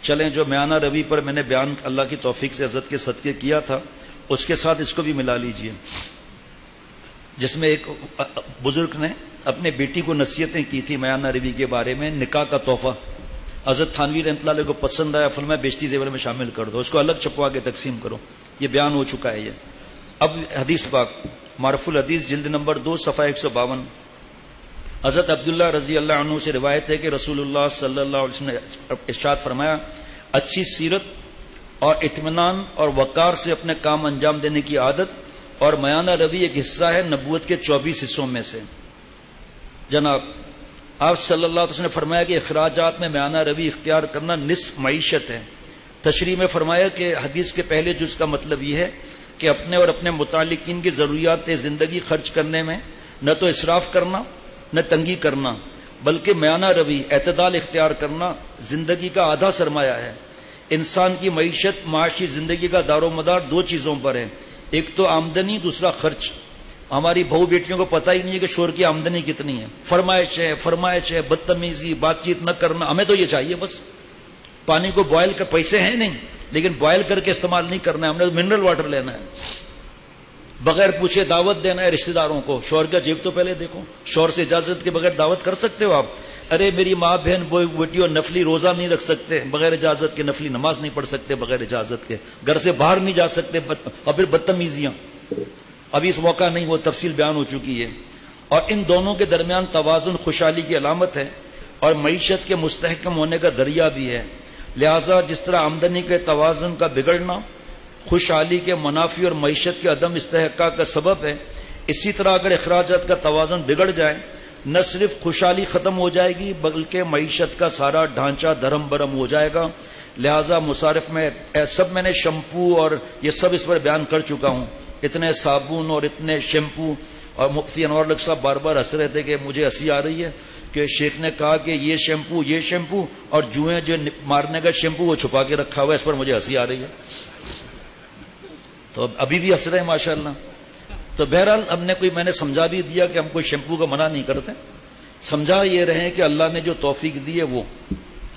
چلیں جو میانہ روی پر میں نے بیان اللہ کی توفیق سے عزت کے صدقے کیا تھا اس کے ساتھ اس کو بھی ملا لیجئے، جس میں ایک بزرگ نے اپنے بیٹی کو نصیحتیں کی تھی میانہ روی کے بارے میں، نکاح کا تحفہ حضرت تھانوی رحمۃ اللہ علیہ کو پسند آیا، فرمایا بیشتی زیور میں شامل کر دو، اس کو الگ چھپوا کے تقسیم کرو، یہ بیان ہو چکا ہے۔ یہ اب حدیث پاک معرف الحدیث جلد نمبر 2 صفحہ 152، حضرت عبداللہ رضی اللہ عنہ سے روایت ہے کہ رسول اللہ صلی اللہ علیہ وسلم نے ارشاد فرمایا، اچھی سیرت اور اطمینان اور وقار سے اپنے کام انجام دینے کی عادت اور میانہ روی ایک حصہ ہے نبوت کے 24 حصوں میں سے۔ جناب آپ صلی اللہ علیہ وسلم نے فرمایا کہ اخراجات میں میانہ روی اختیار کرنا نصف معیشت ہے۔ تشریح میں فرمایا کہ حدیث کے پہلے جز کا مطلب یہ ہے کہ اپنے اور اپنے متعلقین کی ضروریات زندگی خرچ کرنے میں نہ تو اسراف کرنا نہ تنگی کرنا، بلکہ میانہ روی اعتدال اختیار کرنا زندگی کا آدھا سرمایہ ہے۔ انسان کی معیشت معاشی زندگی کا دار و مدار 2 چیزوں پر ہے، ایک تو آمدنی، دوسرا خرچ۔ ہماری بہو بیٹیوں کو پتہ ہی نہیں ہے کہ شوہر کی آمدنی کتنی ہے، فرمائش ہے، بدتمیزی، بات چیت نہ کرنا، ہمیں تو یہ چاہیے بس پانی کو بوائل کر، پیسے ہیں نہیں لیکن بوائل کر کے استعمال نہیں کرنا ہے، ہم نے منرل واٹر لینا ہے، بغیر پوچھے دعوت دینا ہے رشتہ داروں کو۔ شوہر کا جیب تو پہلے دیکھو، شوہر سے اجازت کے بغیر دعوت کر سکتے ہو آپ؟ ارے میری ماں بہن بیٹیوں نفلی روزہ نہیں رکھ سکتے بغیر اجازت کے، نفلی نماز نہیں پڑھ سکتے بغیر اجازت کے، گھر سے باہر نہیں جا سکتے، اور پھر بدتمیزیاں۔ ابھی اس موقع نہیں، وہ تفصیل بیان ہو چکی ہے۔ اور ان دونوں کے درمیان توازن خوشحالی کی علامت ہے اور معیشت کے مستحکم ہونے کا ذریعہ بھی ہے۔ لہذا جس طرح آمدنی کے توازن کا بگڑنا خوشحالی کے منافی اور معیشت کے عدم استحقاق کا سبب ہے، اسی طرح اگر اخراجات کا توازن بگڑ جائے نہ صرف خوشحالی ختم ہو جائے گی بلکہ معیشت کا سارا ڈھانچہ دھرم برم ہو جائے گا۔ لہذا مصارف میں سب میں نے شیمپو اور یہ سب اس پر بیان کر چکا ہوں، اتنے صابن اور اتنے شیمپو، اور مفتی انور الحق صاحب بار بار ہنس رہے تھے کہ مجھے ہنسی آ رہی ہے کہ شیخ نے کہا کہ یہ شیمپو اور جوئیں جو مارنے کا شیمپو وہ چھپا کے رکھا ہوا ہے، اس پر مجھے ہنسی آ رہی ہے، تو ابھی بھی ہنس رہے ہیں ماشاءاللہ۔ تو بہرحال میں نے سمجھا بھی دیا کہ ہم کوئی شیمپو کا منع نہیں کرتے، سمجھا یہ رہے کہ اللہ نے جو توفیق دی ہے وہ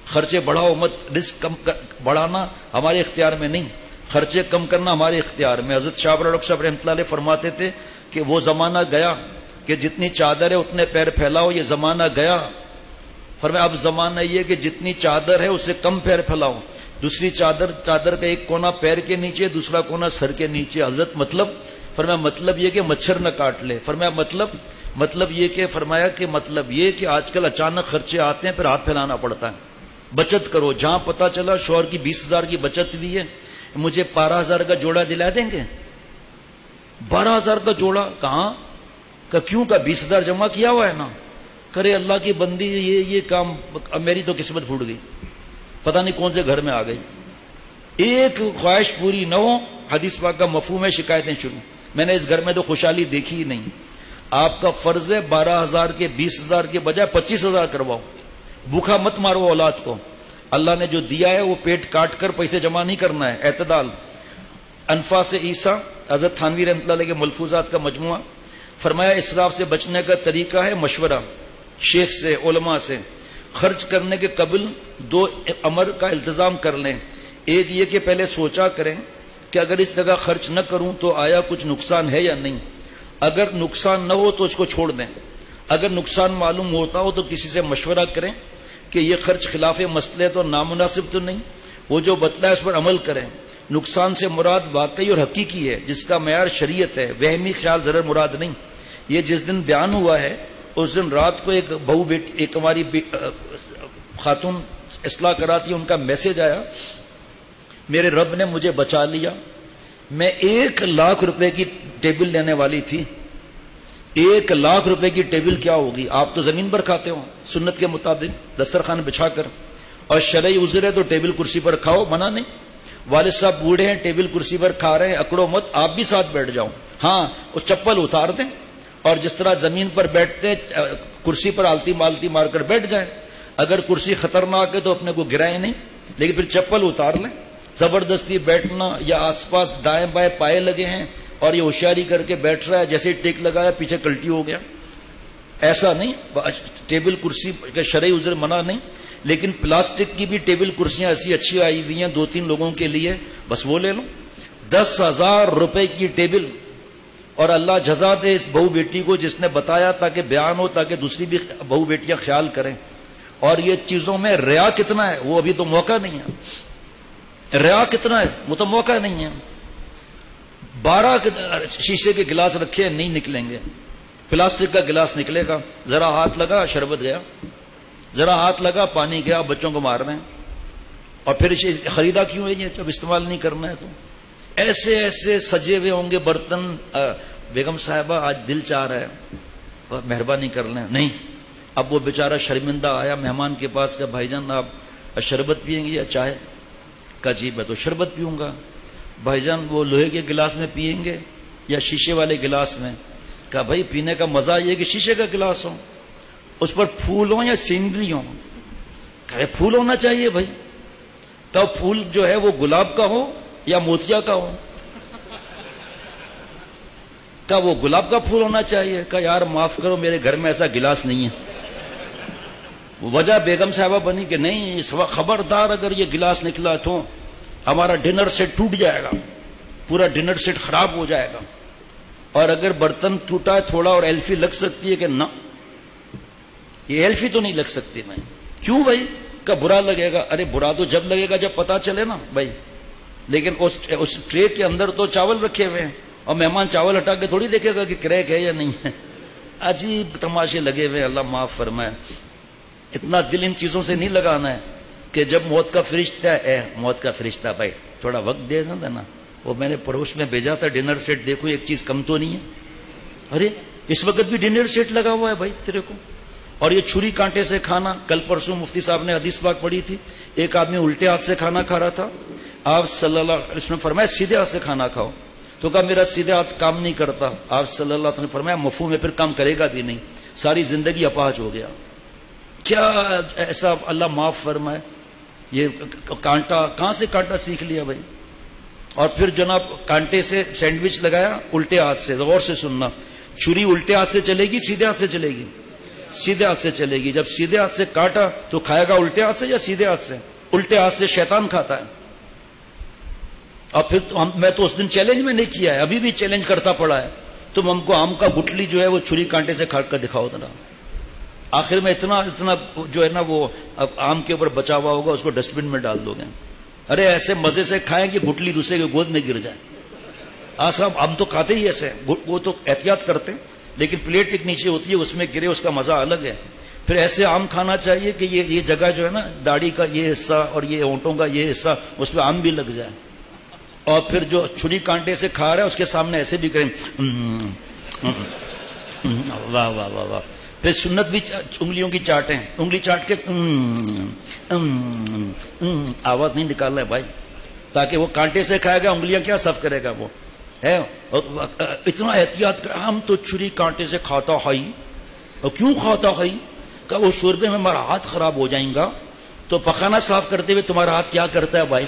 خرچے بڑھاؤ مت، رزق کم بڑھانا ہمارے اختیار میں نہیں، خرچے کم کرنا ہمارے اختیار میں۔ حضرت شاہ الحق صاحب رحمۃ اللہ علیہ فرماتے تھے کہ وہ زمانہ گیا کہ جتنی چادر ہے اتنے پیر پھیلاؤ، یہ زمانہ گیا۔ فرمایا اب زمانہ یہ کہ جتنی چادر ہے اس سے کم پیر پھیلاؤ، دوسری چادر کا ایک کونا پیر کے نیچے، دوسرا کونا سر کے نیچے۔ حضرت فرمایا مطلب یہ کہ مچھر نہ کاٹ لے۔ فرمایا مطلب یہ کہ آج کل اچانک خرچے آتے ہیں پھر ہاتھ پھیلانا پڑتا ہے، بچت کرو۔ جہاں پتا چلا شوہر کی 20,000 کی بچت بھی ہے، مجھے 12,000 کا جوڑا دلا دیں گے؟ 12,000 کا جوڑا کہاں کہ کیوں کا 20,000 جمع کیا ہوا ہے نا، کرے اللہ کی بندی یہ کام، میری تو قسمت پھوٹ گئی، پتہ نہیں کون سے گھر میں آ گئی، ایک خواہش پوری نہ ہو، حدیث پاک کا مفہوم ہے شکایتیں شروع۔ میں نے اس گھر میں تو خوشحالی دیکھی ہی نہیں۔ آپ کا فرض ہے 12,000 کے 20,000 کے بجائے 25,000 کرواؤ، بھوکا مت مارو اولاد کو، اللہ نے جو دیا ہے وہ پیٹ کاٹ کر پیسے جمع نہیں کرنا ہے، اعتدال۔ انفاس عیسیٰ حضرت تھانوی رحمۃ اللہ علیہ کے ملفوظات کا مجموعہ، فرمایا اسراف سے بچنے کا طریقہ ہے مشورہ شیخ سے، علماء سے۔ خرچ کرنے کے قبل 2 امر کا التزام کر لیں، ایک یہ کہ پہلے سوچا کریں کہ اگر اس جگہ خرچ نہ کروں تو آیا کچھ نقصان ہے یا نہیں، اگر نقصان نہ ہو تو اس کو چھوڑ دیں، اگر نقصان معلوم ہوتا ہو تو کسی سے مشورہ کریں کہ یہ خرچ خلاف مصلحت اور نامناسب تو نہیں، وہ جو بتلایا اس پر عمل کریں۔ نقصان سے مراد واقعی اور حقیقی ہے جس کا معیار شریعت ہے، وہمی خیال ضرر مراد نہیں۔ یہ جس دن بیان ہوا ہے اس دن رات کو ایک ہماری خاتون اصلاح کراتی، ان کا میسج آیا، میرے رب نے مجھے بچا لیا، میں 1,00,000 روپے کی ٹیبل لینے والی تھی۔ 1,00,000 روپے کی ٹیبل کیا ہوگی؟ آپ تو زمین پر کھاتے ہو سنت کے مطابق دسترخوان بچھا کر، اور شرعی عذر ہے تو ٹیبل کرسی پر کھاؤ، منع نہیں۔ والد صاحب بوڑھے ہیں، ٹیبل کرسی پر کھا رہے ہیں، اکڑو مت، آپ بھی ساتھ بیٹھ جاؤ، ہاں اس چپل اتار دیں، اور جس طرح زمین پر بیٹھتے کرسی پر آلتی مالتی مار کر بیٹھ جائیں۔ اگر کرسی خطرناک ہے تو اپنے کو گرائیں نہیں، لیکن پھر چپل اتار لیں۔ زبردستی بیٹھنا یا آس پاس دائیں بائیں پائے لگے ہیں اور یہ ہوشیاری کر کے بیٹھ رہا ہے، جیسے ٹیک لگایا پیچھے کلٹی ہو گیا، ایسا نہیں، ٹیبل کرسی کا شرعی عذر منع نہیں، لیکن پلاسٹک کی بھی ٹیبل کرسیاں ایسی اچھی آئی ہوئی ہیں 2-3 لوگوں کے لیے، بس وہ لے لو. 10,000 روپے کی ٹیبل، اور اللہ جزا دے اس بہو بیٹی کو جس نے بتایا تاکہ بیان ہو، تاکہ دوسری بھی بہو بیٹیاں خیال کریں. اور یہ چیزوں میں ریا کتنا ہے، وہ ابھی تو موقع نہیں ہے. ریا کتنا ہے، وہ تو موقع نہیں ہے. 12 شیشے کے گلاس رکھے نہیں نکلیں گے، پلاسٹک کا گلاس نکلے گا، ذرا ہاتھ لگا شربت گیا، ذرا ہاتھ لگا پانی گیا، بچوں کو مار رہے ہیں. اور پھر خریدا کیوں ہے یہ جب استعمال نہیں کرنا ہے تو؟ ایسے ایسے سجے ہوئے ہوں گے برتن. بیگم صاحبہ آج دل چاہ رہا ہے، مہربانی کر لیں. نہیں، اب وہ بیچارہ شرمندہ آیا مہمان کے پاس کہ بھائی جان آپ شربت پیئیں گے یا چائے؟ کا جی میں تو شربت پیوں گا. بھائی جان وہ لوہے کے گلاس میں پیئیں گے یا شیشے والے گلاس میں؟ کہا بھائی پینے کا مزہ یہ کہ شیشے کا گلاس ہو، اس پر پھول ہوں یا سینری ہوں. کہ پھول ہونا چاہیے بھائی. تو پھول جو ہے وہ گلاب کا ہو یا موتیا کا ہو؟ کہ وہ گلاب کا پھول ہونا چاہیے. کہ یار معاف کرو میرے گھر میں ایسا گلاس نہیں ہے. وجہ بیگم صاحبہ بنی کہ نہیں اس وقت خبردار اگر یہ گلاس نکلا تو ہمارا ڈنر سیٹ ٹوٹ جائے گا، پورا ڈنر سیٹ خراب ہو جائے گا. اور اگر برتن ٹوٹا ہے تھوڑا اور ایلفی لگ سکتی ہے کہ نہ، یہ ایلفی تو نہیں لگ سکتی. میں کیوں بھائی؟ کہ برا لگے گا. ارے برا تو جب لگے گا جب پتا چلے نا بھائی. لیکن اس ٹرے کے اندر تو چاول رکھے ہوئے ہیں اور مہمان چاول ہٹا کے تھوڑی دیکھے گا کہ کریک ہے یا نہیں ہے. عجیب تماشے لگے ہوئے، اللہ معاف فرمائے. اتنا دل ان چیزوں سے نہیں لگانا ہے کہ جب موت کا فرشتہ ہے، موت کا فرشتہ بھائی تھوڑا وقت دے دینا. وہ میں نے پڑوس میں بھیجا تھا ڈنر سیٹ، دیکھو ایک چیز کم تو نہیں ہے. ارے اس وقت بھی ڈنر سیٹ لگا ہوا ہے بھائی تیرے کو. اور یہ چھری کانٹے سے کھانا، کل پرسوں مفتی صاحب نے حدیث پاک پڑھی تھی، ایک آدمی الٹے ہاتھ سے کھانا کھا رہا تھا. آپ صلی اللہ علیہ وسلم فرمایا سیدھے ہاتھ سے کھانا کھاؤ. تو کہا میرا سیدھے ہاتھ کام نہیں کرتا. آپ صلی اللہ علیہ وسلم فرمایا مفہوم ہے پھر کام کرے گا بھی نہیں، ساری زندگی اپاہج ہو گیا. کیا ایسا، اللہ معاف فرمائے. یہ کانٹا کہاں سے کانٹا سیکھ لیا بھائی. اور پھر جناب کانٹے سے سینڈوچ لگایا الٹے ہاتھ سے. غور سے سننا، چھری الٹے ہاتھ سے چلے گی سیدھے ہاتھ سے چلے گی؟ سیدھے ہاتھ سے چلے گی. جب سیدھے ہاتھ سے کاٹا تو کھائے گا الٹے ہاتھ سے یا سیدھے ہاتھ سے؟ الٹے ہاتھ سے شیطان کھاتا ہے. اور پھر میں تو اس دن چیلنج میں نہیں کیا ہے، ابھی بھی چیلنج کرتا پڑا ہے. تم ہم کو آم کا گٹلی جو ہے وہ چھری کانٹے سے کھا کر دکھاؤ ذرا. آخر میں اتنا جو ہے نا وہ آم کے اوپر بچا ہوا ہوگا اس کو ڈسٹ بن میں ڈال دو گے. ارے ایسے مزے سے کھائیں کہ گٹلی دوسرے کے گود میں گر جائے. صاحب ہم تو کھاتے ہی ایسے، وہ تو احتیاط کرتے لیکن پلیٹ ایک نیچے ہوتی ہے اس میں گرے، اس کا مزہ الگ ہے. پھر ایسے آم کھانا چاہیے کہ یہ جگہ جو ہے نا داڑھی کا یہ حصہ اور یہ ہونٹوں کا یہ حصہ اس پہ آم بھی لگ جائے. اور پھر جو چھری کانٹے سے کھا رہا ہے اس کے سامنے ایسے بھی کریں واہ واہ واہ واہ. پھر سنت بھی انگلیوں کی چاٹیں، انگلی چاٹ کے آواز نہیں نکالنا ہے بھائی، تاکہ وہ کانٹے سے کھائے گا انگلیاں کیا صف کرے گا وہ ہے. اتنا احتیاط کر. ہم تو چھری کانٹے سے کھاتا ہائی. اور کیوں کھاتا ہائی؟ کہ وہ شوربے میں ہمارا ہاتھ خراب ہو جائیں گا تو پخانہ صاف کرتے ہوئے تمہارا ہاتھ کیا کرتا ہے بھائی؟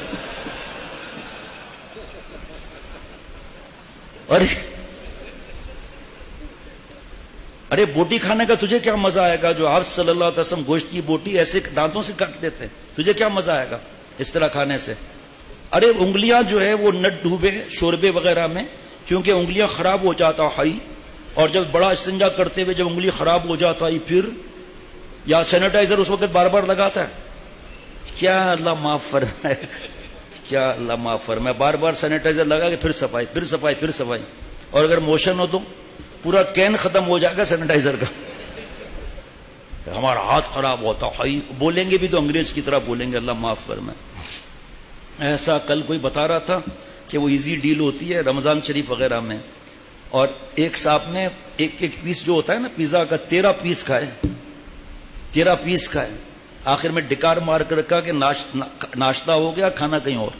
ارے بوٹی کھانے کا تجھے کیا مزہ آئے گا؟ جو آپ صلی اللہ علیہ وسلم گوشت کی بوٹی ایسے دانتوں سے کاٹ دیتے، تجھے کیا مزہ آئے گا اس طرح کھانے سے؟ ارے انگلیاں جو ہے وہ نٹ ڈوبے شوربے وغیرہ میں، کیونکہ انگلیاں خراب ہو جاتا ہے. اور جب بڑا استنجا کرتے ہوئے جب انگلی خراب ہو جاتا ہے پھر یا سینیٹائزر اس وقت بار بار لگاتا ہے. کیا اللہ معاف فرمائے، کیا اللہ معاف فرمائے. بار بار سینیٹائزر لگا کے پھر صفائی پھر صفائی پھر صفائی. اور اگر موشن ہو تو پورا کین ختم ہو جائے گا سینیٹائزر کا. ہمارا ہاتھ خراب ہوتا ہے، بولیں گے بھی تو انگریز کی طرح بولیں گے، اللہ معاف فرمائے. ایسا کل کوئی بتا رہا تھا کہ وہ ایزی ڈیل ہوتی ہے رمضان شریف وغیرہ میں، اور ایک صاحب نے ایک پیس جو ہوتا ہے نا پیزا کا 13 پیس کھائے، 13 پیس کھائے. آخر میں ڈکار مار کر رکھا کہ ناشتہ ہو گیا کھانا کہیں اور.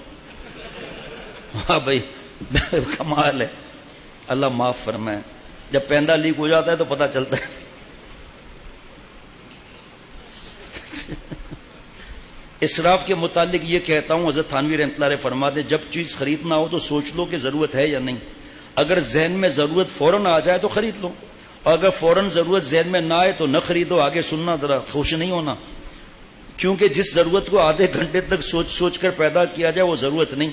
ہاں بھائی کمال ہے، اللہ معاف فرمائے. جب پیندا لیک ہو جاتا ہے تو پتہ چلتا ہے. اسراف کے متعلق یہ کہتا ہوں، حضرت تھانوی رحمۃ اللہ علیہ فرماتے جب چیز خریدنا ہو تو سوچ لو کہ ضرورت ہے یا نہیں. اگر ذہن میں ضرورت فوراً آ جائے تو خرید لو، اور اگر فوراً ضرورت ذہن میں نہ آئے تو نہ خریدو، آگے سننا، ذرا خوش نہیں ہونا، کیونکہ جس ضرورت کو آدھے گھنٹے تک سوچ سوچ کر پیدا کیا جائے وہ ضرورت نہیں،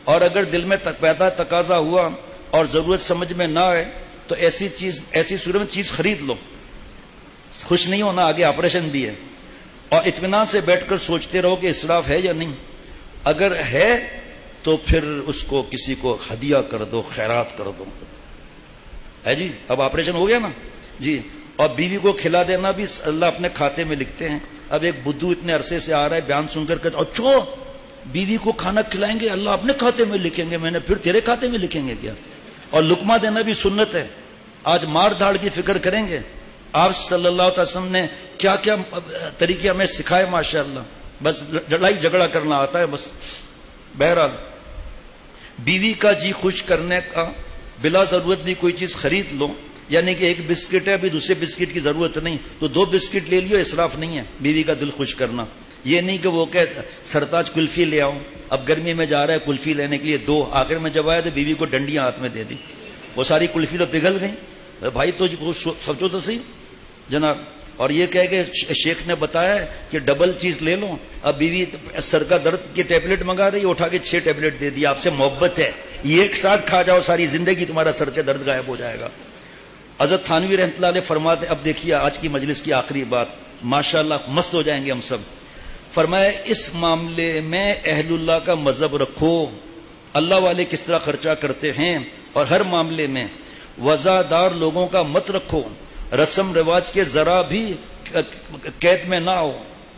اور اگر دل میں پیدا تقاضا ہوا اور ضرورت سمجھ میں نہ آئے تو ایسی صورت میں چیز خرید لو، خوش نہیں ہونا، آگے آپریشن بھی ہے، اور اطمینان سے بیٹھ کر سوچتے رہو کہ اسراف ہے یا نہیں، اگر ہے تو پھر اس کو کسی کو ہدیہ کر دو، خیرات کر دو، ہے جی، اب آپریشن ہو گیا نا جی، اور بیوی کو کھلا دینا بھی اللہ اپنے کھاتے میں لکھتے ہیں۔ اب ایک بدھو اتنے عرصے سے آ رہا ہے، بیان سن کر کہتا اچھا بیوی کو کھانا کھلائیں گے اللہ اپنے کھاتے میں لکھیں گے، میں نے پھر تیرے کھاتے میں لکھیں گے کیا؟ اور لقمہ دینا بھی سنت ہے۔ آج مار دھاڑ کی فکر کریں گے، آپ صلی اللہ علیہ وسلم نے کیا کیا طریقے ہمیں سکھائے ماشاءاللہ، بس لڑائی جھگڑا کرنا آتا ہے بس۔ بہرحال بیوی کا جی خوش کرنے کا بلا ضرورت بھی کوئی چیز خرید لو، یعنی کہ ایک بسکٹ ہے ابھی دوسرے بسکٹ کی ضرورت نہیں تو 2 بسکٹ لے لیو، اسراف نہیں ہے بیوی کا دل خوش کرنا۔ یہ نہیں کہ وہ کہ سرتاج کلفی لے آؤ، اب گرمی میں جا رہا ہے کلفی لینے کے لیے 2، آخر میں جب آیا تو بیوی کو ڈنڈیاں ہاتھ میں دے دی، وہ ساری کلفی تو پگھل گئی۔ بھائی تو سوچو تو صحیح جناب، اور یہ کہہ کہ شیخ نے بتایا کہ ڈبل چیز لے لو، اب بیوی سر کا درد کی ٹیبلٹ منگا رہی ہے، اٹھا کے 6 ٹیبلٹ دے دی، آپ سے محبت ہے، یہ ایک ساتھ کھا جاؤ ساری زندگی تمہارا سر کے درد غائب ہو جائے گا۔ حضرت تھانوی رحمۃ اللہ علیہ فرماتے، اب دیکھیے آج کی مجلس کی آخری بات، ماشاءاللہ مست ہو جائیں گے ہم سب، فرمایا اس معاملے میں اہل اللہ کا مذہب رکھو، اللہ والے کس طرح خرچہ کرتے ہیں، اور ہر معاملے میں وزادار لوگوں کا مت رکھو، رسم رواج کے ذرا بھی قید میں نہ ہو،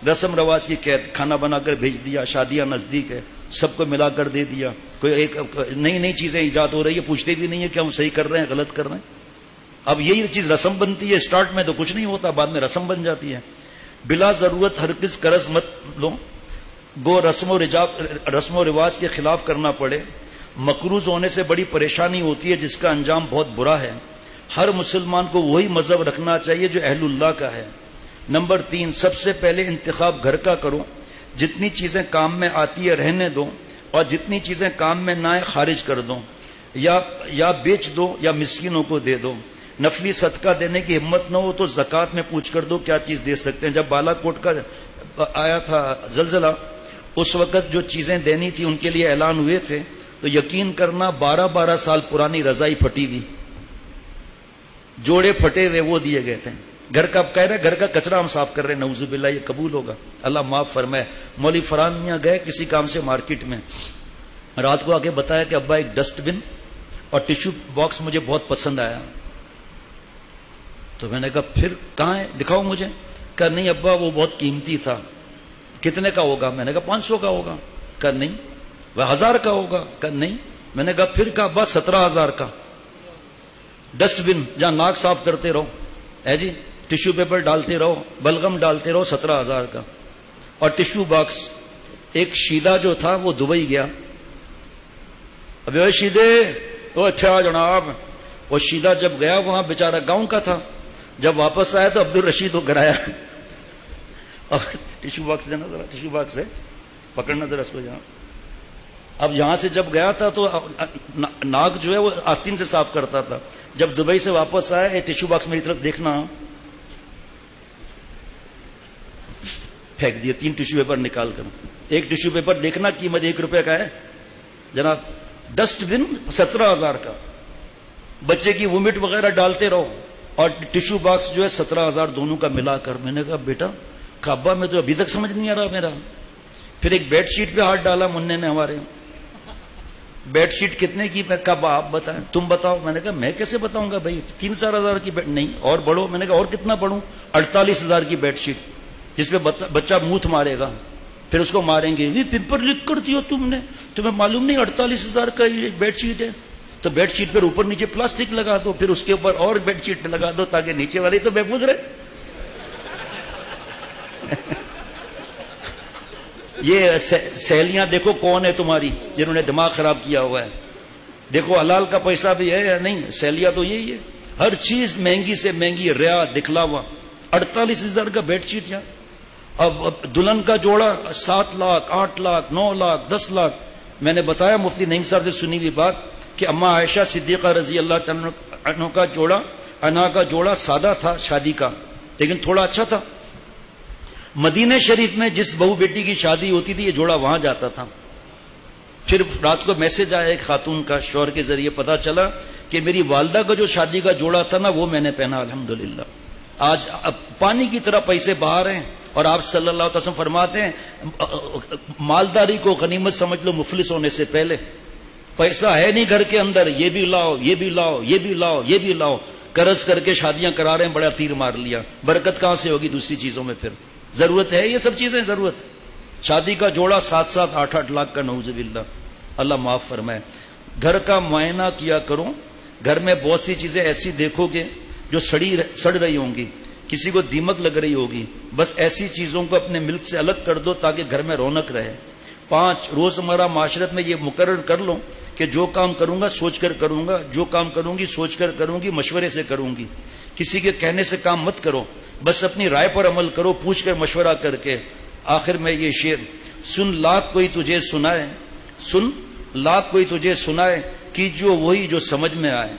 رسم رواج کی قید، کھانا بنا کر بھیج دیا، شادیاں نزدیک ہے سب کو ملا کر دے دیا، کوئی ایک نئی چیزیں ایجاد ہو رہی ہے، پوچھتے بھی نہیں ہے کہ ہم صحیح کر رہے ہیں غلط کر رہے ہیں، اب یہی چیز رسم بنتی ہے، سٹارٹ میں تو کچھ نہیں ہوتا، بعد میں رسم بن جاتی ہے۔ بلا ضرورت ہرگز قرض مت لو، گو رسم و رواج کے خلاف کرنا پڑے، مقروض ہونے سے بڑی پریشانی ہوتی ہے جس کا انجام بہت برا ہے۔ ہر مسلمان کو وہی مذہب رکھنا چاہیے جو اہل اللہ کا ہے۔ نمبر 3، سب سے پہلے انتخاب گھر کا کرو، جتنی چیزیں کام میں آتی ہے رہنے دو، اور جتنی چیزیں کام میں نہ آئے خارج کر دو، یا بیچ دو یا مسکینوں کو دے دو۔ نفلی صدقہ دینے کی ہمت نہ ہو تو زکوٰۃ میں پوچھ کر دو کیا چیز دے سکتے ہیں۔ جب بالا کوٹ کا آیا تھا زلزلہ، اس وقت جو چیزیں دینی تھی ان کے لیے اعلان ہوئے تھے، تو یقین کرنا 12 سال پرانی رضائی پھٹی ہوئی، جوڑے پھٹے ہوئے وہ دیے گئے تھے۔ گھر کا کہہ رہے گھر کا کچرا ہم صاف کر رہے ہیں، نعوذ باللہ یہ قبول ہوگا، اللہ معاف فرمائے۔ مولوی فرحان میاں گئے کسی کام سے مارکیٹ میں، رات کو آگے بتایا کہ ابا ایک ڈسٹ بن اور ٹیشو باکس مجھے بہت پسند آیا، تو میں نے کہا پھر کہاں ہے دکھاؤ مجھے، کہا نہیں ابا وہ بہت قیمتی تھا۔ کتنے کا ہوگا؟ میں نے کہا 500 کا ہوگا۔ کہا نہیں وہ 1000 کا ہوگا۔ کہا نہیں۔ میں نے کہا پھر کہا ابا 17000 کا ڈسٹ بن، جہاں ناک صاف کرتے رہو ہے جی، ٹیشو پیپر ڈالتے رہو، بلغم ڈالتے رہو، 17000 کا۔ اور ٹیشو باکس، ایک شیدہ جو تھا وہ دبئی گیا، اب شیدے تو اچھا جناب، وہ شیدہ جب گیا وہاں بیچارہ گاؤں کا تھا، جب واپس آیا تو عبد الرشید کو گرایا، اور ٹیشو باکس دینا ذرا، ٹیشو باکس ہے پکڑنا ذرا اس کو یہاں۔ اب یہاں سے جب گیا تھا تو ناک جو ہے وہ آستین سے صاف کرتا تھا، جب دبئی سے واپس آیا ٹیشو باکس میری طرف دیکھنا، پھینک دیے 3 ٹیشو پیپر نکال کر۔ ایک ٹیشو پیپر دیکھنا قیمت 1 روپے کا ہے جناب، ڈسٹ بن 17000 کا، بچے کی وومٹ وغیرہ ڈالتے رہو، اور ٹیشو باکس جو ہے 17000 دونوں کا ملا کر۔ میں نے کہا بیٹا کعبہ میں تو ابھی تک سمجھ نہیں آ رہا میرا۔ پھر ایک بیڈ شیٹ پہ ہاتھ ڈالا مننے نے ہمارے، بیڈ شیٹ کتنے کی؟ میں کہا آپ بتائیں، تم بتاؤ۔ میں نے کہا میں کیسے بتاؤں گا بھائی، 3-4 ہزار کی بیڈ نہیں، اور بڑھو۔ میں نے کہا اور کتنا بڑھوں؟ 48000 کی بیڈ شیٹ، جس پہ بچہ منہ مارے گا، پھر اس کو ماریں گے، یہ پیپر لکھ کر دیا تم نے، تمہیں معلوم نہیں 48000 کا یہ بیڈ شیٹ ہے؟ تو بیڈ شیٹ پر اوپر نیچے پلاسٹک لگا دو، پھر اس کے اوپر اور بیڈ شیٹ لگا دو تاکہ نیچے والی تو محفوظ رہے۔ یہ سہیلیاں دیکھو کون ہے تمہاری جنہوں نے دماغ خراب کیا ہوا ہے، دیکھو حلال کا پیسہ بھی ہے یا نہیں، سہیلیاں تو یہی ہے، ہر چیز مہنگی سے مہنگی، ریا دکھلاوا۔ 48000 کا بیڈ شیٹ یار، اب دلہن کا جوڑا 7 لاکھ 8 لاکھ 9 لاکھ 10 لاکھ۔ میں نے بتایا مفتی نعیم صاحب سے سنی ہوئی بات کہ اما عائشہ صدیقہ رضی اللہ تعالیٰ انا کا جوڑا سادہ تھا شادی کا، لیکن تھوڑا اچھا تھا۔ مدینہ شریف میں جس بہو بیٹی کی شادی ہوتی تھی یہ جوڑا وہاں جاتا تھا۔ پھر رات کو میسج آیا ایک خاتون کا شوہر کے ذریعے، پتا چلا کہ میری والدہ کا جو شادی کا جوڑا تھا نا وہ میں نے پہنا، الحمدللہ۔ آج اب پانی کی طرح پیسے باہر ہیں، اور آپ صلی اللہ علیہ وسلم فرماتے ہیں مالداری کو غنیمت سمجھ لو مفلس ہونے سے پہلے۔ پیسہ ہے نہیں گھر کے اندر، یہ بھی لاؤ، یہ بھی لاؤ، یہ بھی لاؤ، یہ بھی لاؤ، قرض کر کے شادیاں کرا رہے ہیں، بڑا تیر مار لیا، برکت کہاں سے ہوگی دوسری چیزوں میں؟ پھر ضرورت ہے یہ سب چیزیں؟ ضرورت شادی کا جوڑا 7-7 8-8 لاکھ کا، نعوذ باللہ، اللہ معاف فرمائے۔ گھر کا معائنہ کیا کرو، گھر میں بہت سی چیزیں ایسی دیکھو گے جو سڑ رہی ہوں گی، کسی کو دیمک لگ رہی ہوگی، بس ایسی چیزوں کو اپنے ملک سے الگ کر دو تاکہ گھر میں رونق رہے۔ 5 روزمرہ معاشرت میں یہ مقرر کر لو کہ جو کام کروں گا سوچ کر کروں گا، جو کام کروں گی سوچ کر کروں گی، مشورے سے کروں گی، کسی کے کہنے سے کام مت کرو، بس اپنی رائے پر عمل کرو، پوچھ کر مشورہ کر کے۔ آخر میں یہ شعر، سن لاکھ کوئی تجھے سنائے، سن لاکھ کوئی تجھے سنائے، کیجو وہی جو سمجھ میں آئے۔